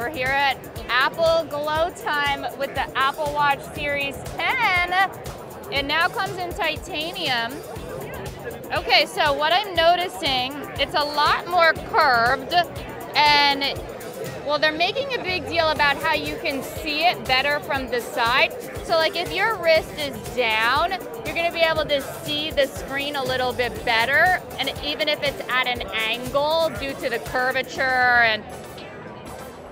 We're here at Apple Glow Time with the Apple Watch Series 10. It now comes in titanium. Okay, so what I'm noticing, it's a lot more curved, and well, they're making a big deal about how you can see it better from the side. So like if your wrist is down, you're gonna be able to see the screen a little bit better, and even if it's at an angle due to the curvature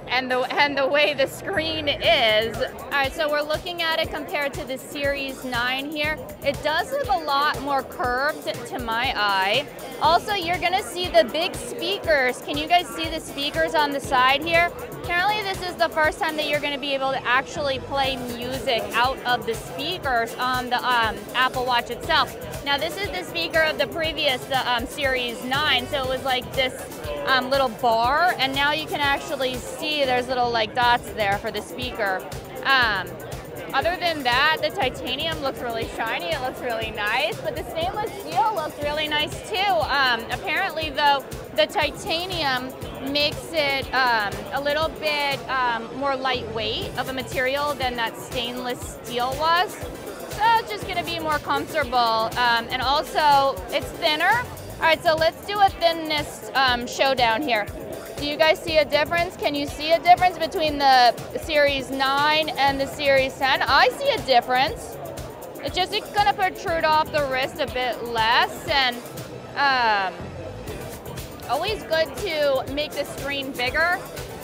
and the way the screen is. All right, so we're looking at it compared to the Series 9 here. It does look a lot more curved to my eye. Also, you're gonna see the big speakers. Can you guys see the speakers on the side here? Apparently this is the first time that you're gonna be able to actually play music out of the speakers on the Apple Watch itself. Now this is the speaker of the previous Series 9, so it was like this little bar, and now you can actually see there's little like dots there for the speaker. Other than that, the titanium looks really shiny, it looks really nice, but the stainless steel looks really nice too. Apparently though, the titanium makes it a little bit more lightweight of a material than that stainless steel was. So it's just gonna be more comfortable, and also it's thinner. All right, so let's do a thinness showdown here. Do you guys see a difference? Can you see a difference between the Series 9 and the Series 10? I see a difference. It's gonna protrude off the wrist a bit less, and always good to make the screen bigger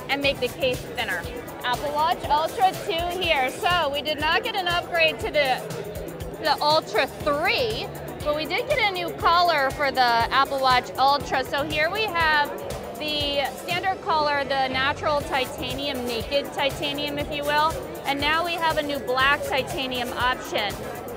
and make the case thinner. Apple Watch Ultra 2 here. So we did not get an upgrade to the Ultra 3, but we did get a new color for the Apple Watch Ultra. So here we have the standard color, the natural titanium, naked titanium, if you will. And now we have a new black titanium option.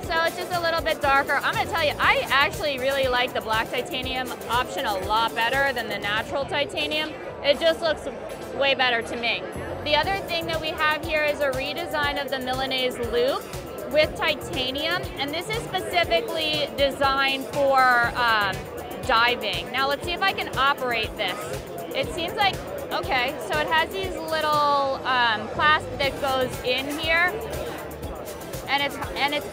So it's just a little bit darker. I'm gonna tell you, I actually really like the black titanium option a lot better than the natural titanium. It just looks way better to me. The other thing that we have here is a redesign of the Milanese loop with titanium, and this is specifically designed for diving. Now let's see if I can operate this. It seems like, okay, so it has these little clasp that goes in here, and it's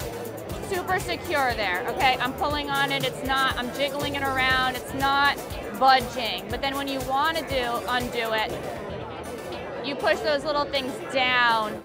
super secure there, okay? I'm pulling on it, I'm jiggling it around, it's not budging. But then when you want to undo it, you push those little things down